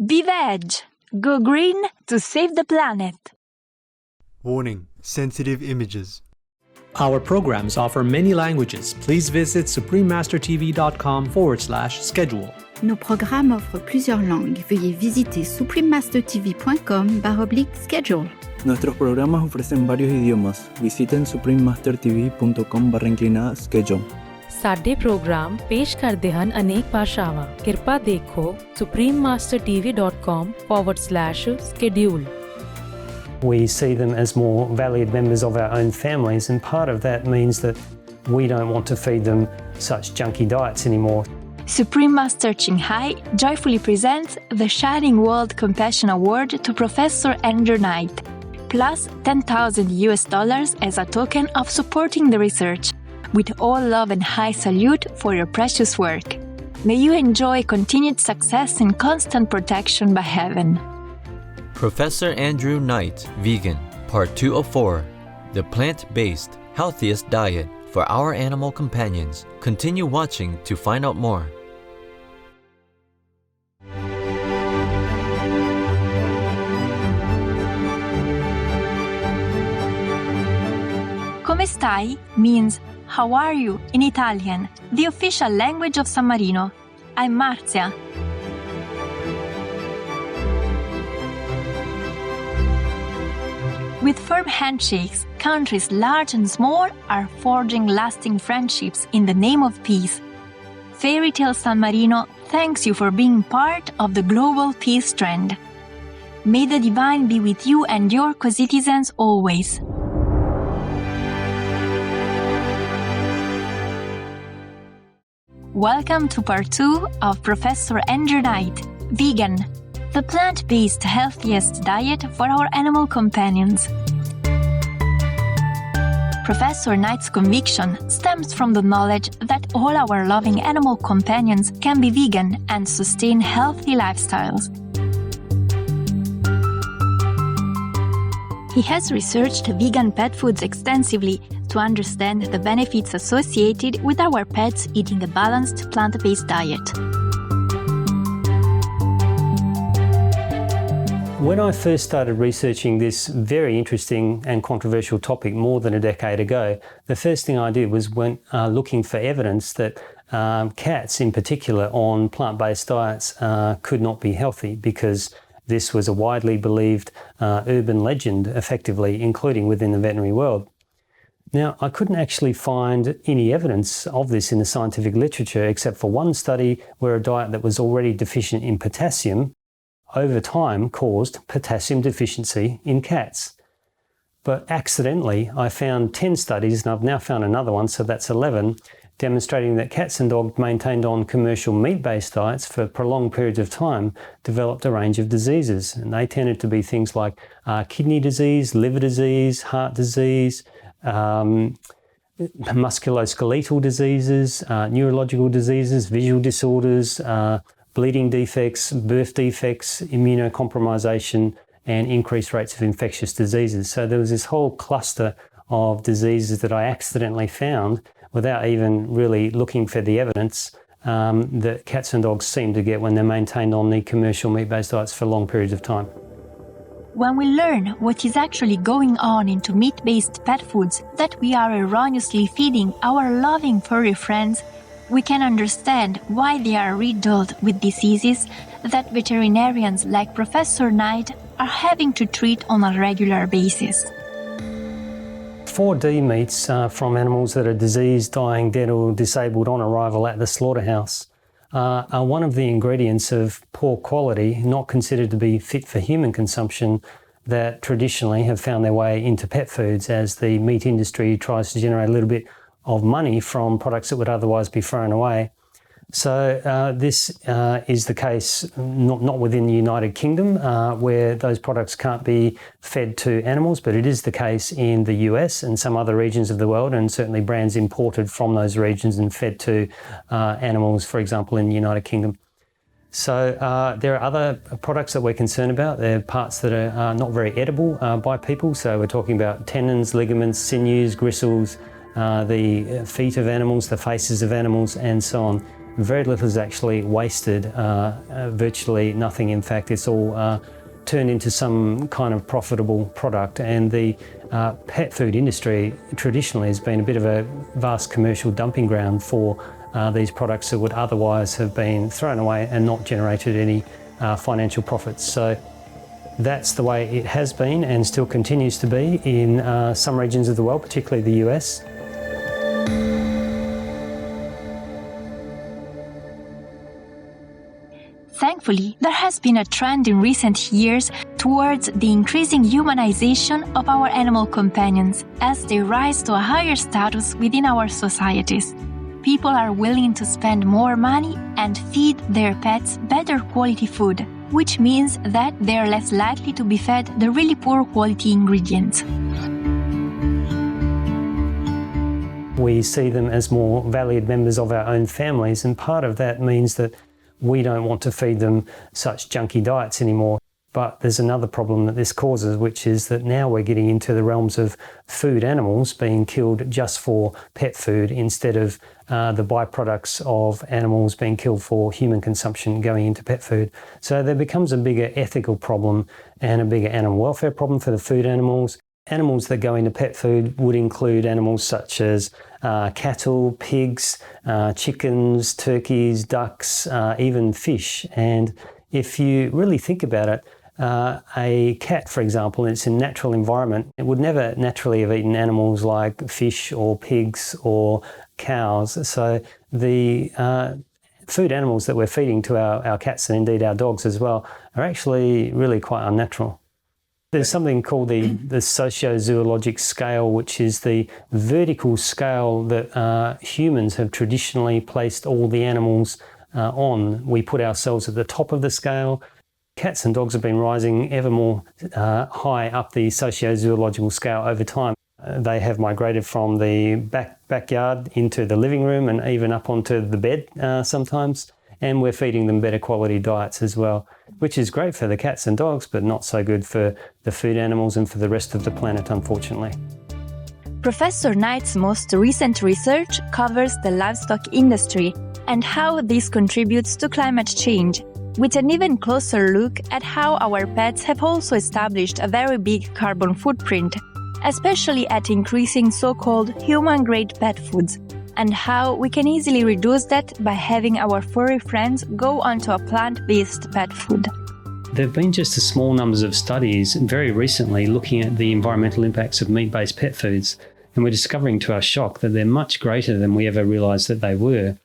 Be veg! Go green to save the planet! Warning: sensitive images. Our programs offer many languages. Please visit suprememastertv.com/schedule. Nos programmes offrent plusieurs langues. Veuillez visiter suprememastertv.com/schedule. Nuestros programas ofrecen varios idiomas. Visiten suprememastertv.com/schedule. ਸਾਡੇ programme ਪੇਸ਼ ਕਰਦੇ ਹਨ ਅਨੇਕ ਭਾਸ਼ਾਵਾਂ। ਕਿਰਪਾ ਦੇਖੋ suprememastertv.com/schedule. We see them as more valued members of our own families, and part of that means that we don't want to feed them such junky diets anymore. Supreme Master Qinghai joyfully presents the Shining World Compassion Award to Professor Andrew Knight, plus $10,000 as a token of supporting the research. With all love and high salute for your precious work. May you enjoy continued success and constant protection by heaven. Professor Andrew Knight, Vegan, Part 204, The Plant-Based Healthiest Diet for Our Animal Companions. Continue watching to find out more. Come stai means how are you in Italian, the official language of San Marino. I'm Marzia. With firm handshakes, countries large and small are forging lasting friendships in the name of peace. Fairy Tale San Marino thanks you for being part of the global peace trend. May the divine be with you and your co-citizens always. Welcome to part 2 of Professor Andrew Knight, Vegan, the plant-based healthiest diet for our animal companions. Professor Knight's conviction stems from the knowledge that all our loving animal companions can be vegan and sustain healthy lifestyles. He has researched vegan pet foods extensively to understand the benefits associated with our pets eating a balanced plant-based diet. When I first started researching this very interesting and controversial topic more than a decade ago, the first thing I did was went looking for evidence that cats in particular on plant-based diets could not be healthy, because this was a widely believed urban legend, effectively, including within the veterinary world. Now, I couldn't actually find any evidence of this in the scientific literature, except for one study where a diet that was already deficient in potassium over time caused potassium deficiency in cats. But accidentally, I found 10 studies, and I've now found another one, so that's 11, demonstrating that cats and dogs maintained on commercial meat-based diets for prolonged periods of time developed a range of diseases. And they tended to be things like kidney disease, liver disease, heart disease, musculoskeletal diseases, neurological diseases, visual disorders, bleeding defects, birth defects, immunocompromisation, and increased rates of infectious diseases. So there was this whole cluster of diseases that I accidentally found without even really looking for the evidence that cats and dogs seem to get when they're maintained on the commercial meat-based diets for long periods of time. When we learn what is actually going on into meat-based pet foods that we are erroneously feeding our loving furry friends, we can understand why they are riddled with diseases that veterinarians like Professor Knight are having to treat on a regular basis. 4D meats from animals that are diseased, dying, dead or disabled on arrival at the slaughterhouse are one of the ingredients of poor quality, not considered to be fit for human consumption, that traditionally have found their way into pet foods as the meat industry tries to generate a little bit of money from products that would otherwise be thrown away. So this is the case not within the United Kingdom, where those products can't be fed to animals, but it is the case in the US and some other regions of the world, and certainly brands imported from those regions and fed to animals, for example, in the United Kingdom. So there are other products that we're concerned about. There are parts that are not very edible by people. So we're talking about tendons, ligaments, sinews, gristles, the feet of animals, the faces of animals, and so on. very little is actually wasted, virtually nothing. In fact, it's all turned into some kind of profitable product. And the pet food industry traditionally has been a bit of a vast commercial dumping ground for these products that would otherwise have been thrown away and not generated any financial profits. So that's the way it has been and still continues to be in some regions of the world, particularly the US. Thankfully, there has been a trend in recent years towards the increasing humanization of our animal companions as they rise to a higher status within our societies. People are willing to spend more money and feed their pets better quality food, which means that they are less likely to be fed the really poor quality ingredients. We see them as more valued members of our own families, and part of that means that we don't want to feed them such junky diets anymore. But there's another problem that this causes, which is that now we're getting into the realms of food animals being killed just for pet food instead of the byproducts of animals being killed for human consumption going into pet food. So there becomes a bigger ethical problem and a bigger animal welfare problem for the food animals. Animals that go into pet food would include animals such as cattle, pigs, chickens, turkeys, ducks, even fish. And if you really think about it, a cat, for example, in its natural environment, it would never naturally have eaten animals like fish or pigs or cows. So the food animals that we're feeding to our cats and indeed our dogs as well are actually really quite unnatural. There's something called the sociozoologic scale, which is the vertical scale that humans have traditionally placed all the animals on. We put ourselves at the top of the scale. Cats and dogs have been rising ever more high up the sociozoological scale over time. They have migrated from the backyard into the living room and even up onto the bed sometimes. And we're feeding them better quality diets as well, which is great for the cats and dogs, but not so good for the food animals and for the rest of the planet, unfortunately. Professor Knight's most recent research covers the livestock industry and how this contributes to climate change, with an even closer look at how our pets have also established a very big carbon footprint, especially at increasing so-called human-grade pet foods, and how we can easily reduce that by having our furry friends go onto a plant-based pet food. There have been just a small numbers of studies very recently looking at the environmental impacts of meat-based pet foods, and we're discovering to our shock that they're much greater than we ever realised that they were.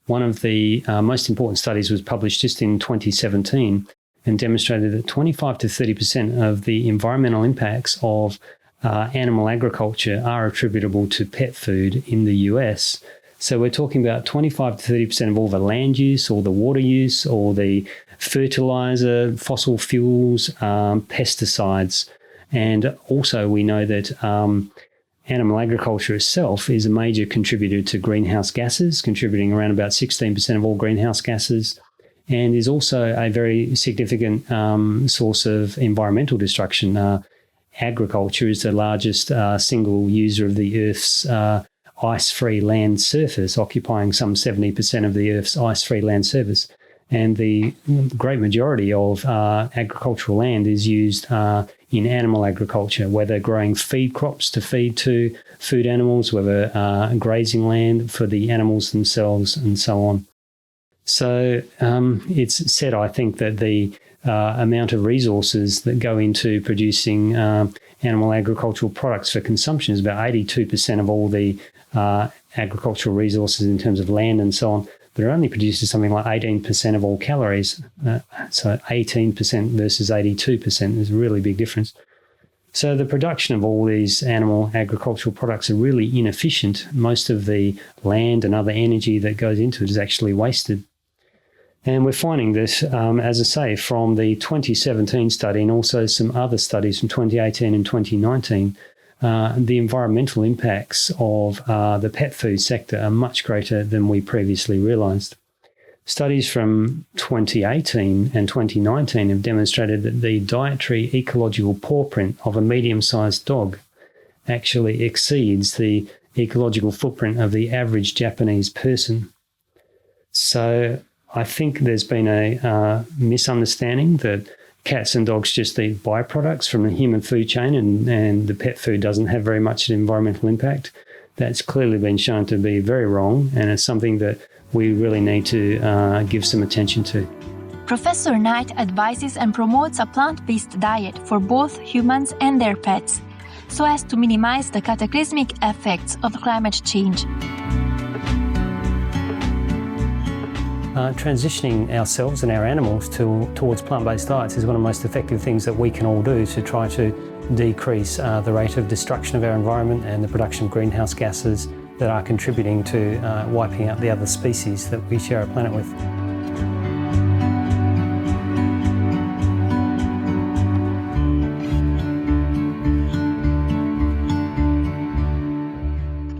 One of the most important studies was published just in 2017 and demonstrated that 25 to 30% of the environmental impacts of animal agriculture are attributable to pet food in the US. So we're talking about 25 to 30% of all the land use, or the water use, or the fertilizer, fossil fuels, pesticides. And also we know that animal agriculture itself is a major contributor to greenhouse gases, contributing around about 16% of all greenhouse gases, and is also a very significant source of environmental destruction. Agriculture is the largest single user of the Earth's ice-free land surface, occupying some 70% of the Earth's ice-free land surface. And the great majority of agricultural land is used in animal agriculture, whether growing feed crops to feed to food animals, whether grazing land for the animals themselves, and so on. So it's said, I think, that the amount of resources that go into producing animal agricultural products for consumption is about 82% of all the agricultural resources in terms of land and so on, but it only produces something like 18% of all calories. So 18% versus 82% is a really big difference. So the production of all these animal agricultural products are really inefficient. Most of the land and other energy that goes into it is actually wasted. And we're finding this, as I say, from the 2017 study and also some other studies from 2018 and 2019, the environmental impacts of the pet food sector are much greater than we previously realised. Studies from 2018 and 2019 have demonstrated that the dietary ecological paw print of a medium-sized dog actually exceeds the ecological footprint of the average Japanese person. So I think there's been a misunderstanding that cats and dogs just eat byproducts from the human food chain and the pet food doesn't have very much environmental impact. That's clearly been shown to be very wrong, and it's something that we really need to give some attention to. Professor Knight advises and promotes a plant-based diet for both humans and their pets, so as to minimize the cataclysmic effects of climate change. Transitioning ourselves and our animals towards plant-based diets is one of the most effective things that we can all do to try to decrease the rate of destruction of our environment and the production of greenhouse gases that are contributing to wiping out the other species that we share our planet with.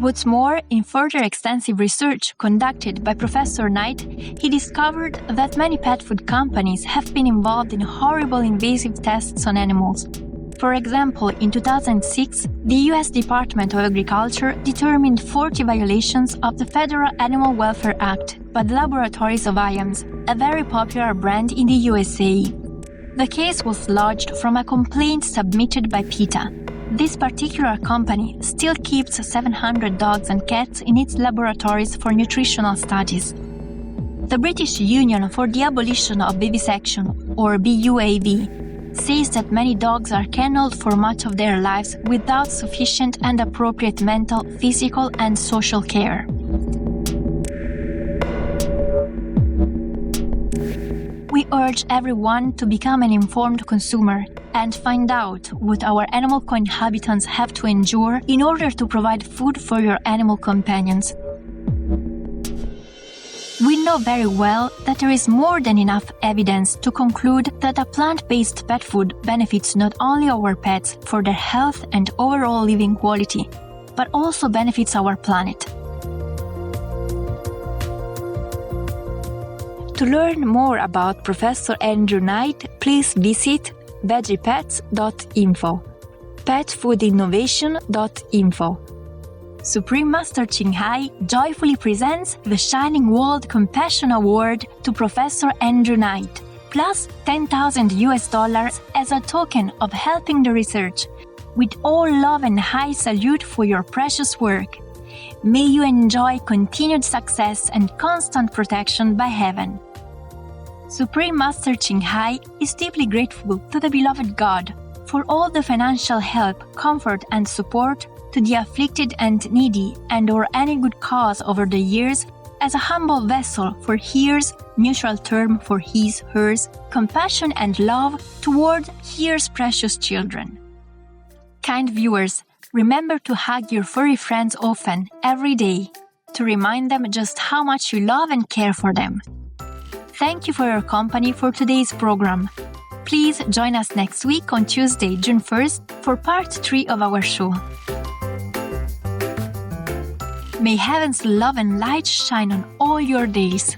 What's more, in further extensive research conducted by Professor Knight, he discovered that many pet food companies have been involved in horrible invasive tests on animals. For example, in 2006, the US Department of Agriculture determined 40 violations of the Federal Animal Welfare Act by the laboratories of Iams, a very popular brand in the USA. The case was lodged from a complaint submitted by PETA. This particular company still keeps 700 dogs and cats in its laboratories for nutritional studies. The British Union for the Abolition of Vivisection, or BUAV, says that many dogs are kennelled for much of their lives without sufficient and appropriate mental, physical, and social care. We urge everyone to become an informed consumer and find out what our animal co-inhabitants have to endure in order to provide food for your animal companions. We know very well that there is more than enough evidence to conclude that a plant-based pet food benefits not only our pets for their health and overall living quality, but also benefits our planet. To learn more about Professor Andrew Knight, please visit vegpets.info, petfoodinnovation.info. Supreme Master Ching Hai joyfully presents the Shining World Compassion Award to Professor Andrew Knight, plus $10,000 as a token of helping the research. With all love and high salute for your precious work. May you enjoy continued success and constant protection by heaven. Supreme Master Ching Hai is deeply grateful to the beloved God for all the financial help, comfort, and support to the afflicted and needy and/or any good cause over the years as a humble vessel for His, neutral term for his, hers, compassion and love toward His precious children. Kind viewers, remember to hug your furry friends often, every day, to remind them just how much you love and care for them. Thank you for your company for today's program. Please join us next week on Tuesday, June 1st, for part 3 of our show. May heaven's love and light shine on all your days.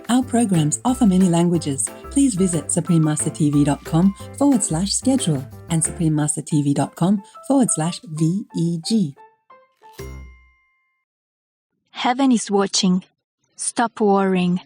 Our programs offer many languages. Please visit suprememastertv.com/schedule and suprememastertv.com/VEG. Heaven is watching. Stop worrying.